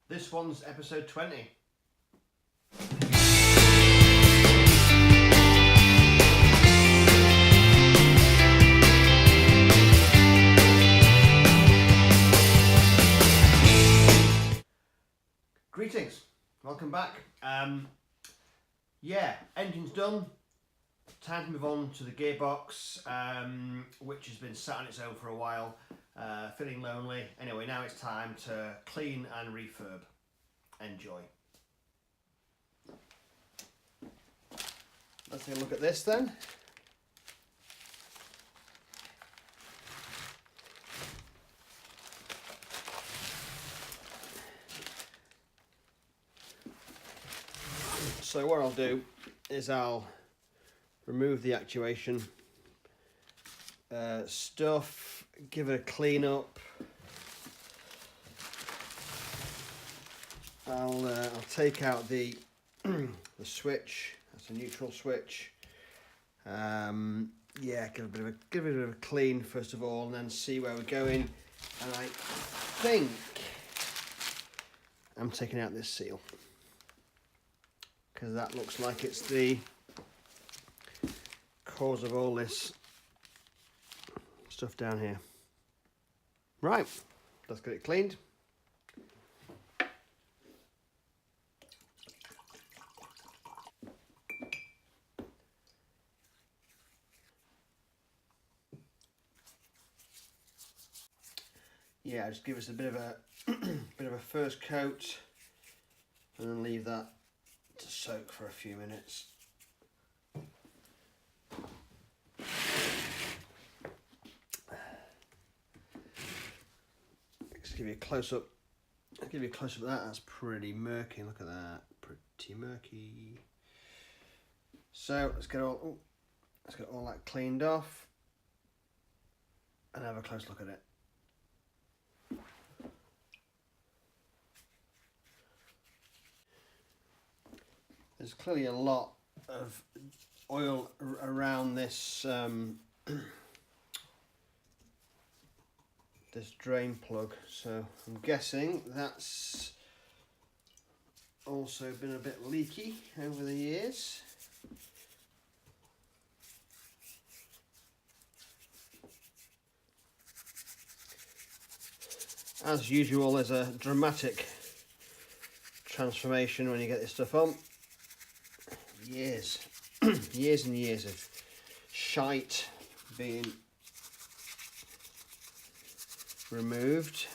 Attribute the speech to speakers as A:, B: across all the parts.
A: This one's episode 20. Greetings, welcome back. Yeah, engine's done. Time to move on to the gearbox, which has been sat on its own for a while, feeling lonely. Anyway, now it's time to clean and refurb. Enjoy. Let's take a look at this then. So what I'll do is I'll remove the actuation stuff, give it a clean up. I'll take out the the switch. That's a neutral switch. Yeah, give it a bit of a clean first of all, and then see where we're going. And I think I'm taking out this seal, because that looks like it's the cause of all this stuff down here. Right, let's get it cleaned. Yeah, just give us a bit of a bit of a first coat, and then leave that to soak for a few minutes. Just give you a close up. I'll give you a close up of that. That's pretty murky. Look at that, pretty murky. So let's get all that cleaned off and have a close look at it. There's clearly a lot of oil around this this drain plug, so I'm guessing that's also been a bit leaky over the years. As usual, there's a dramatic transformation when you get this stuff on. Years years and years of shite being removed.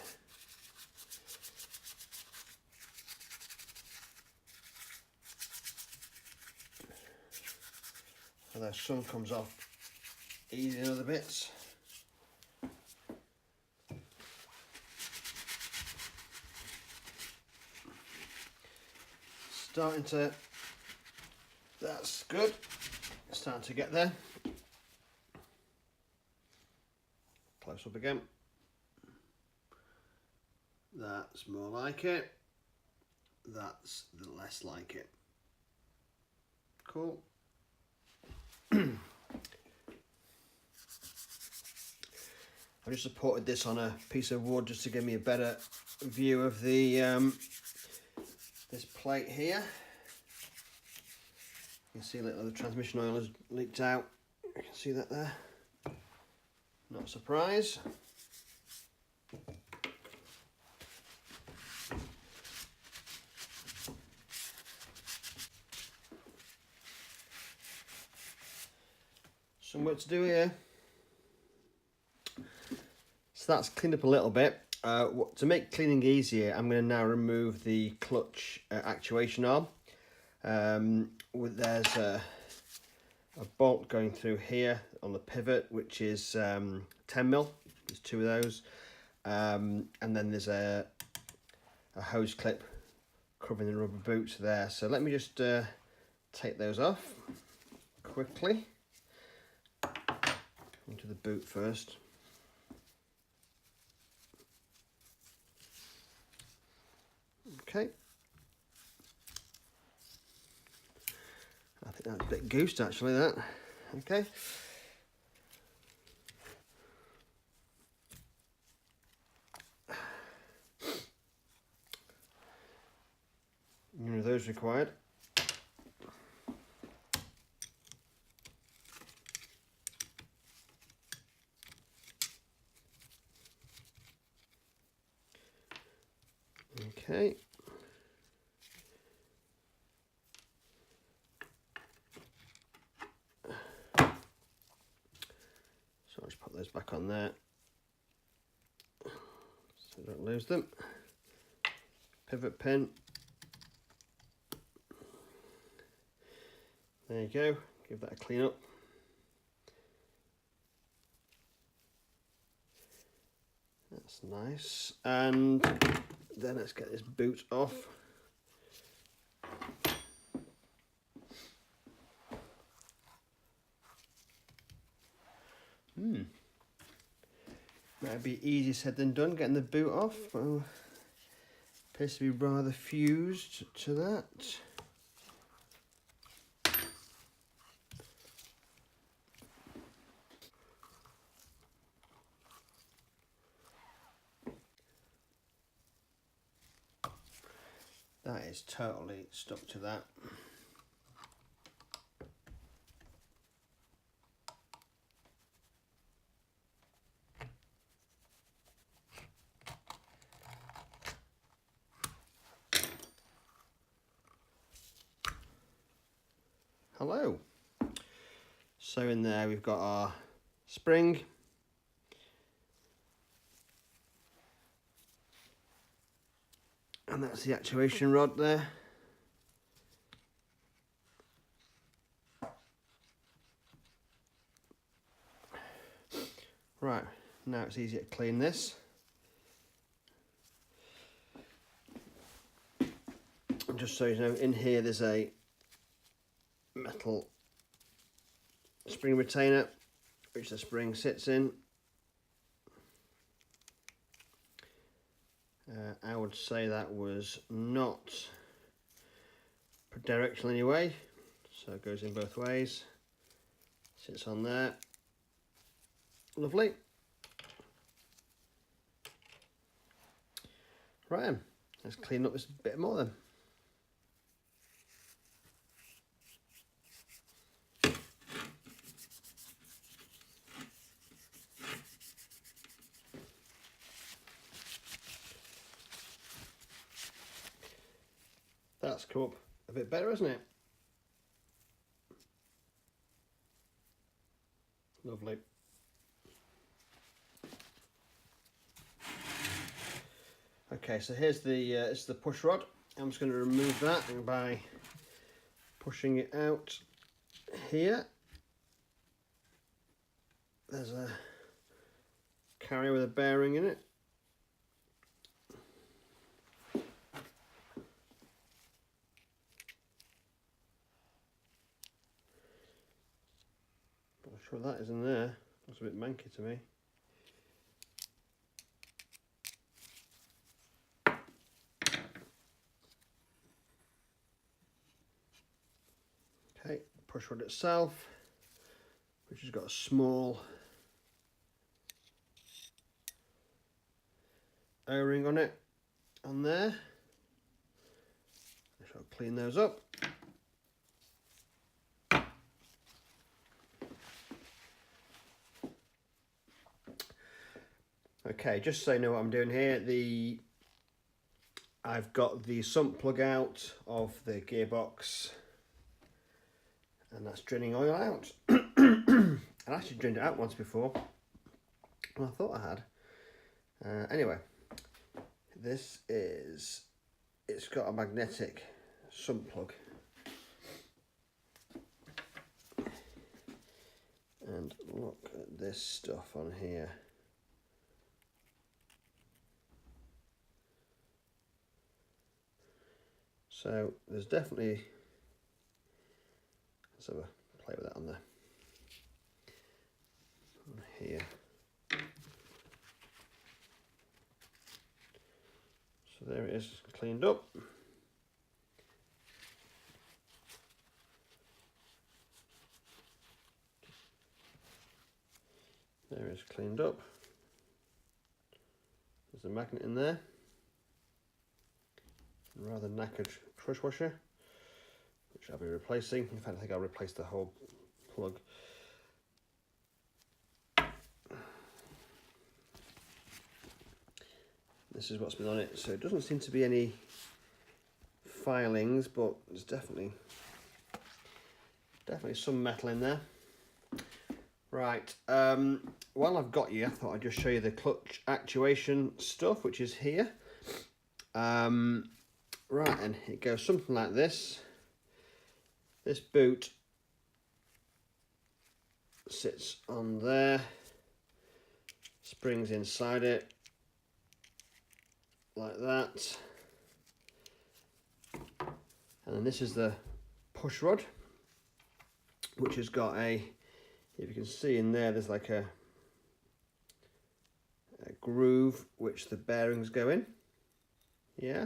A: Although some comes off easy than other bits. Starting to, that's good, starting to get there. Close up again. That's more like it. That's the less like it. Cool. I just supported this on a piece of wood just to give me a better view of the this plate here. You can see a little of the transmission oil has leaked out. You can see that there. Not a surprise. Some work to do here. So that's cleaned up a little bit. To make cleaning easier, I'm going to now remove the clutch actuation arm. There's a bolt going through here on the pivot, which is 10mm. There's two of those, and then there's a hose clip covering the rubber boot there. So let me just take those off quickly. Into the boot first. Okay. I think that's a bit goosed actually, that. Okay. those required. Okay. So I'll just put those back on there so I don't lose them. Pivot pin. There you go. Give that a clean up. That's nice. And then let's get this boot off. Might be easier said than done, getting the boot off. Well, appears to be rather fused to that. That is totally stuck to that. Hello. So in there we've got our spring. And that's the actuation rod there. Right, now it's easy to clean this. And just so you know, in here there's a metal spring retainer which the spring sits in. I would say that was not directional anyway, so it goes in both ways, sits on there, lovely. Right then, let's clean up this bit more then. That's come up a bit better, isn't it? Lovely. Okay, so here's the push rod. I'm just going to remove that by pushing it out here. There's a carrier with a bearing in it. Not sure that is in there. Looks a bit manky to me. Okay, push rod itself, which has got a small O-ring on it, on there. I shall clean those up. Okay, just so you know what I'm doing here, I've got the sump plug out of the gearbox, and that's draining oil out. I actually drained it out once before, well, I thought I had. Anyway, it's got a magnetic sump plug. And look at this stuff on here. So there's definitely, let's have a play with that on there. On here. So there it is, cleaned up. There it is, cleaned up. There's a magnet in there. rather knackered crush washer, which I'll be replacing. In fact, I think I'll replace the whole plug. This is what's been on it, so it doesn't seem to be any filings, but there's definitely some metal in there. Right, while I've got you, I thought I'd just show you the clutch actuation stuff, which is here. Right, and it goes something like this. This boot sits on there, springs inside it, like that. And then this is the push rod, which has got a, if you can see in there, there's like a groove which the bearings go in. Yeah.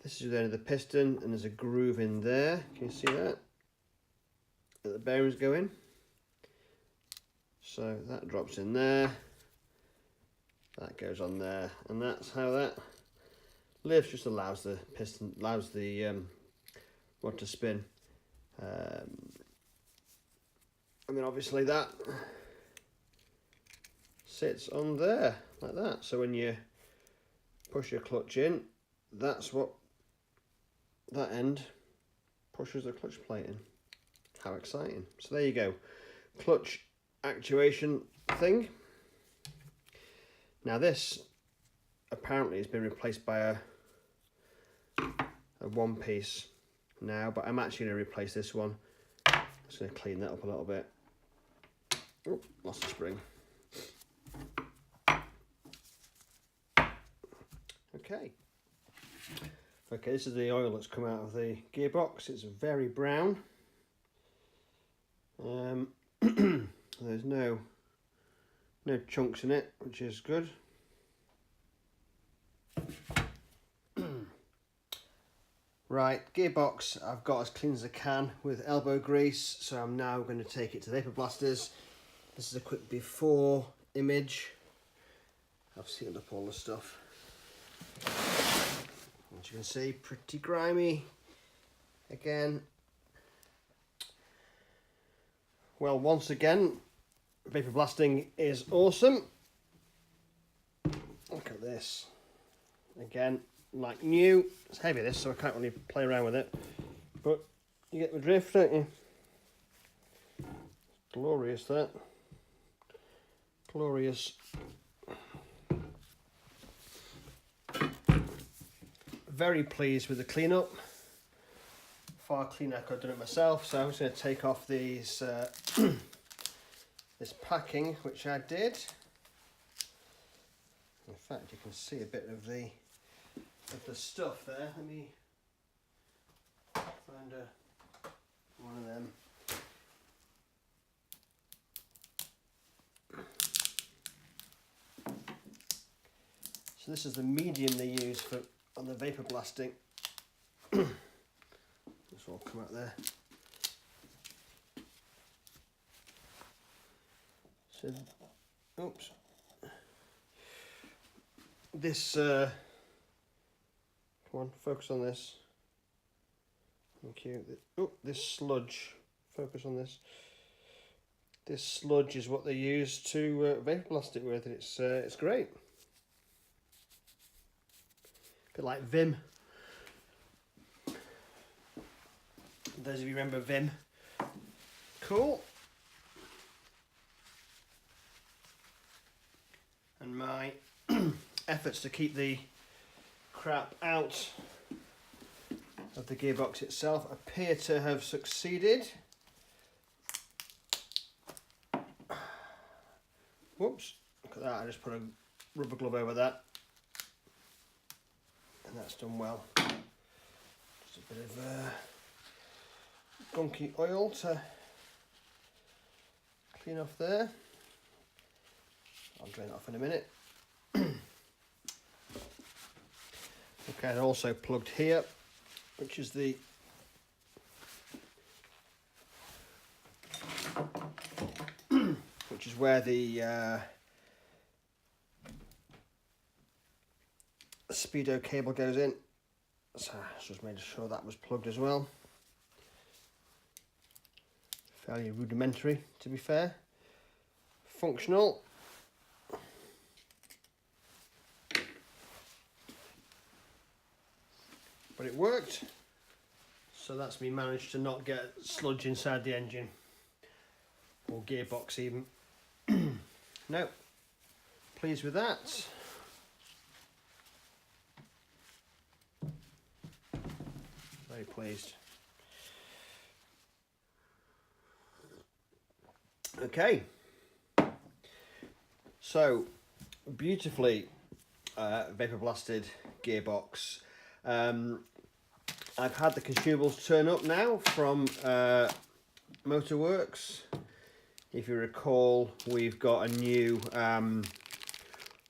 A: This is the end of the piston, and there's a groove in there. Can you see that? That the bearings go in. So that drops in there. That goes on there, and that's how that lives. Just allows the piston, allows the rod to spin. I mean, obviously that sits on there like that. So when you push your clutch in, that's what that end pushes the clutch plate in. How exciting. So there you go, clutch actuation thing. Now this apparently has been replaced by a one piece now, but I'm actually going to replace this one. I'm just going to clean that up a little bit. Oh, lost the spring. Okay. Okay, this is the oil that's come out of the gearbox. It's very brown. There's no chunks in it, which is good. Right, gearbox I've got as clean as I can with elbow grease, so I'm now going to take it to the vapor blasters. This is a quick before image. I've sealed up all the stuff. As you can see, pretty grimy again. Well, once again, vapor blasting is awesome. Look at this. Again, like new. It's heavy this, so I can't really play around with it. But you get the drift, don't you? Glorious, that. Glorious. Very pleased with the cleanup. Far cleaner I could have done it myself, so I'm just going to take off these this packing, which I did. In fact, you can see a bit of the stuff there. Let me find one of them. So this is the medium they use for on the vapor blasting. This will all come out there. So, oops. This, come on, focus on this. Thank you. Oh, this sludge. Focus on this. This sludge is what they use to vapor blast it with. It's great. A bit like Vim. Those of you remember Vim. Cool. And my efforts to keep the crap out of the gearbox itself appear to have succeeded. Whoops, look at that, I just put a rubber glove over that. And that's done well. Just a bit of gunky oil to clean off there. I'll drain it off in a minute. Okay, and also plugged here, which is the where the speedo cable goes in, so just made sure that was plugged as well. Fairly rudimentary, to be fair. Functional. But it worked, so that's me managed to not get sludge inside the engine or gearbox even. No, pleased with that. Very pleased. Okay, so beautifully vapor blasted gearbox. I've had the consumables turn up now from Motorworks. If you recall, we've got a new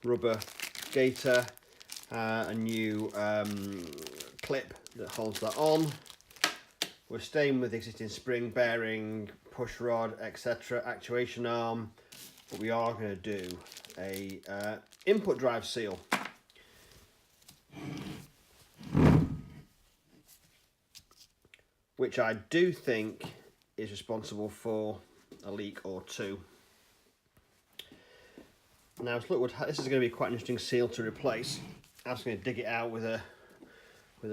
A: rubber gaiter, a new clip that holds that on. We're staying with existing spring bearing, push rod, etc., actuation arm, but we are going to do a input drive seal. Which I do think is responsible for a leak or two. Now, this is going to be quite an interesting seal to replace. I was going to dig it out with a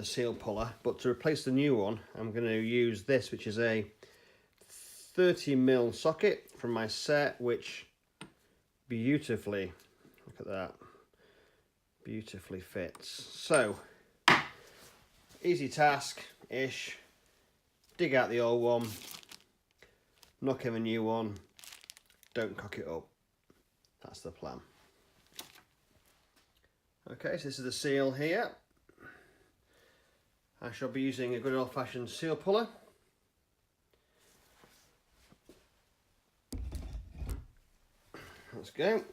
A: seal puller, but to replace the new one, I'm going to use this, which is a 30mm socket from my set, which beautifully, look at that, beautifully fits. So, easy task-ish. Dig out the old one, knock in a new one, don't cock it up. That's the plan. Okay, so this is the seal here. I shall be using a good old-fashioned seal puller. Let's go.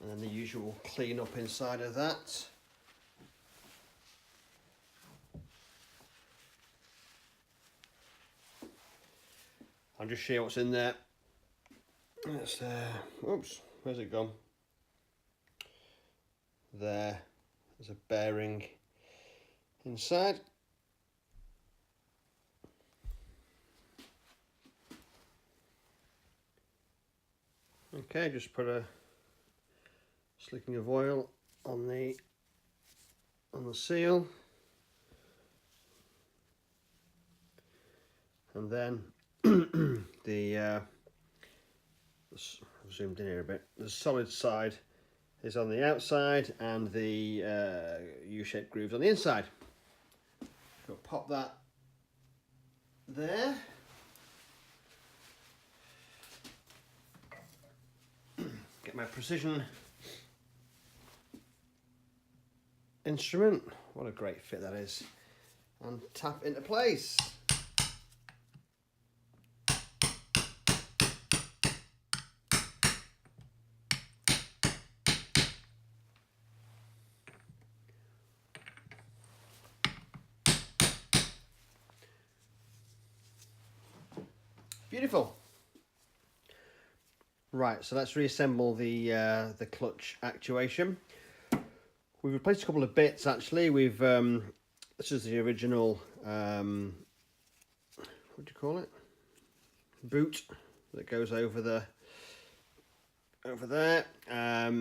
A: And then the usual clean up inside of that. I'll just show you what's in there. It's oops, where's it gone? There's a bearing inside. Okay, just put a slicking of oil on the seal, and then I've zoomed in here a bit. The solid side is on the outside, and the U-shaped grooves on the inside. So pop that there. Get my precision instrument. What a great fit that is. And tap into place. Beautiful. Right, so let's reassemble the clutch actuation. We've replaced a couple of bits actually. We've this is the original what do you call it? Boot that goes over there. A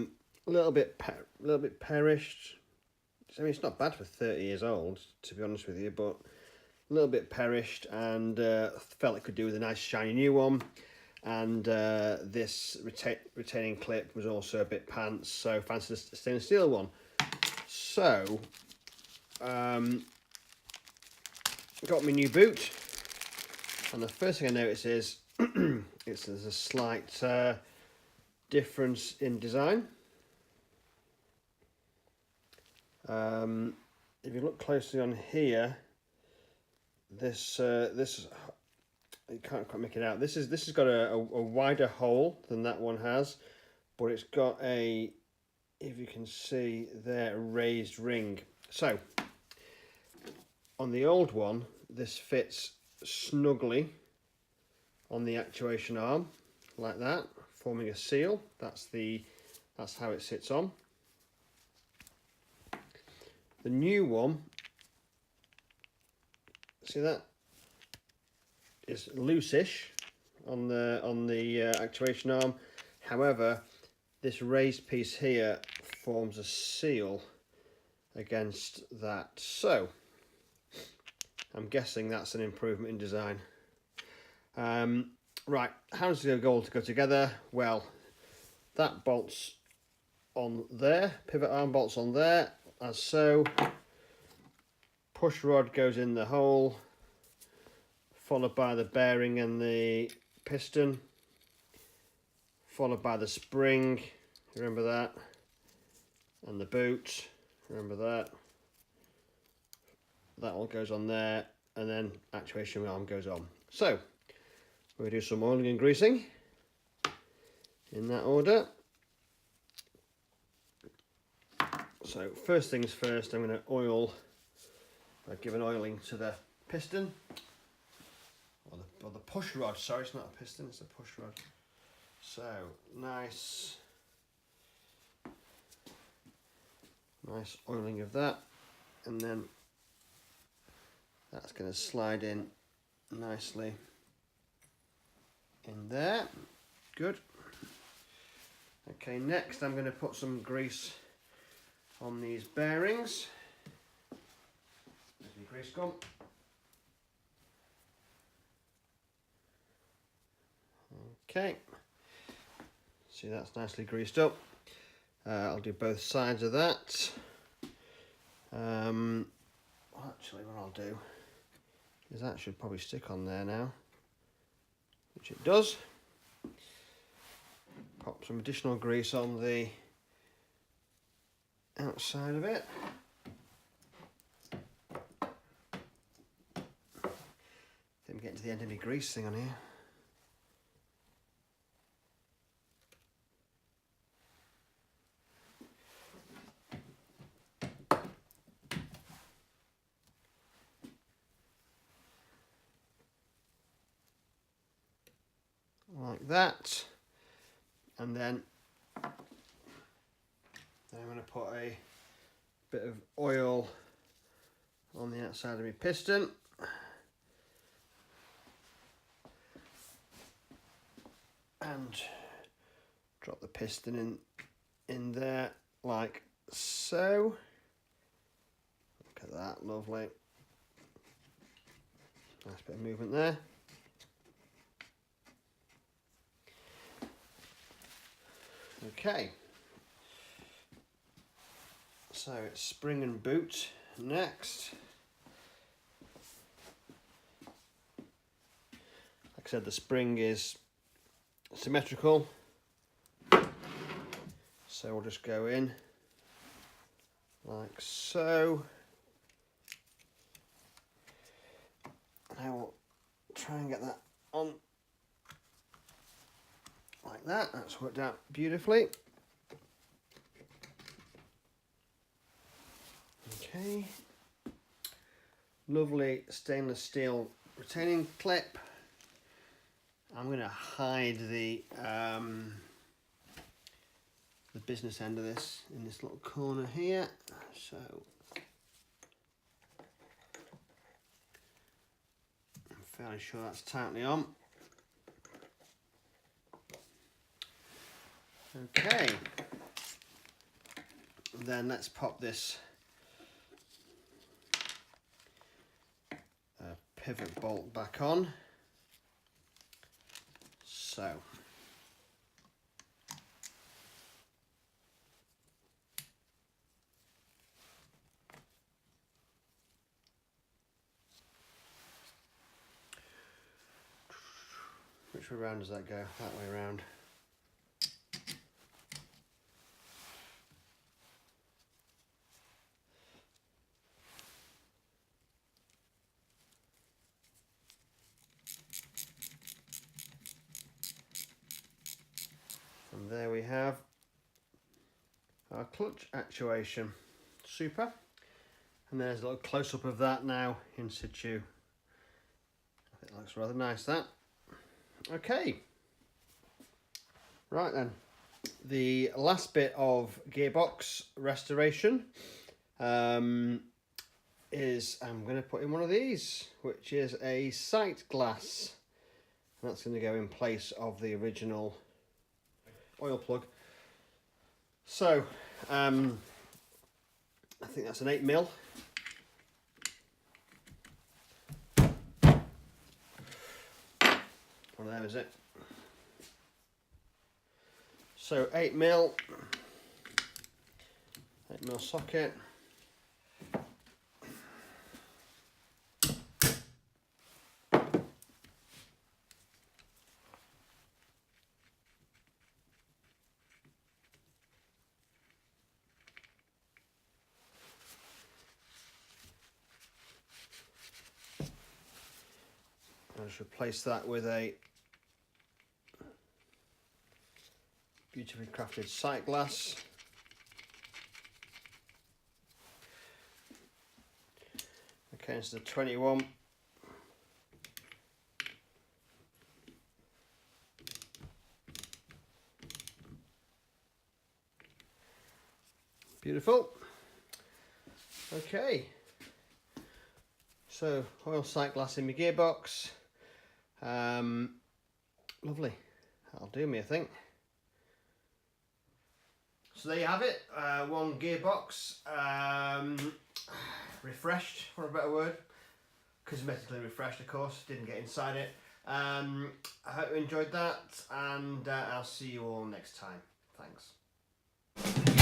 A: little bit perished. I mean, it's not bad for 30 years old, to be honest with you, but a little bit perished, and felt it could do with a nice shiny new one. And this retaining clip was also a bit pants, so fancied a stainless steel one. So got my new boot, and the first thing I notice is there's a slight difference in design. If you look closely on here, this you can't quite make it out. This has got a wider hole than that one has, but it's got a, if you can see there, a raised ring. So on the old one, this fits snugly on the actuation arm, like that, forming a seal. That's how it sits on. The new one, see that, is loose-ish on the actuation arm. However, this raised piece here forms a seal against that. So I'm guessing that's an improvement in design. Right, how does it all go together? Well, that bolts on there, pivot arm bolts on there, as so. Push rod goes in the hole, followed by the bearing and the piston, followed by the spring, remember that, and the boot, remember that. That all goes on there, and then actuation arm goes on. So we'll do some oiling and greasing in that order. So first things first, I'm going to give an oiling to the piston, or the push rod. Sorry, it's not a piston, it's a push rod. So nice oiling of that, and then that's going to slide in nicely in there. Good. Okay, next I'm going to put some grease on these bearings. There's my grease gun. Okay, see, that's nicely greased up. I'll do both sides of that. Actually, what I'll do is that should probably stick on there now, which it does. Pop some additional grease on the outside of it. Didn't get to the end of any grease thing on here. Like that, and then I'm going to put a bit of oil on the outside of my piston, and drop the piston in there like so. Look at that, lovely. Nice bit of movement there. Okay, so it's spring and boot next. Like I said, the spring is symmetrical, so we'll just go in like so. Now we'll try and get that on like that. That's worked out beautifully. Okay, lovely stainless steel retaining clip. I'm going to hide the business end of this in this little corner here. So I'm fairly sure that's tightly on. Okay, then let's pop this pivot bolt back on. So which way round does that go? That way round. And there we have our clutch actuation. Super. And there's a little close-up of that now in situ. I looks rather nice, that. Okay. Right then. The last bit of gearbox restoration is I'm going to put in one of these, which is a sight glass. And that's going to go in place of the original oil plug. So, I think that's an 8mm. One of them, is it? So 8mm socket. I'll just replace that with a beautifully crafted sight glass. Okay, it's the 21. Beautiful. Okay. So, oil sight glass in my gearbox. Lovely. That'll do me, I think. So there you have it. One gearbox. Refreshed, for a better word. Cosmetically refreshed, of course. Didn't get inside it. I hope you enjoyed that, and I'll see you all next time. Thanks.